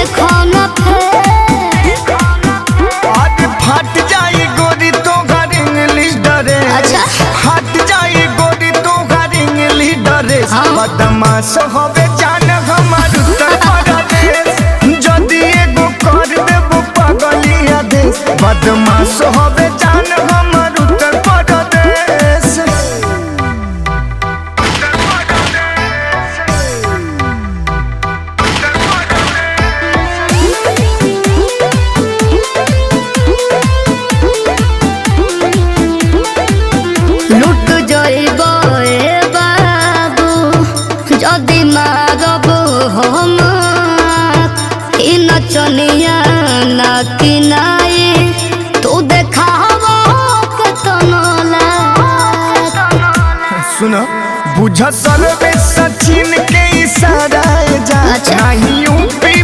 देखो न फिर आज फट जाई गोरी तो घर इंग्लिश डरे। अच्छा हट जाई गोरी तो घर इंग्लिश डरे। बदमाश होवे जान हमार उत्तर प्रदेश जदी एगो कर देबो पागली आदेश। बदमाश होवे जान हमार उत्तर प्रदेश। लुट जाइब ए बाबू जदि मारब हम ई नचनिया ना किनाए तू देखाव केतनो लायक। सुनो बुझ सर्वे सचिन के इशारा जा। अच्छा। नहीं यूपी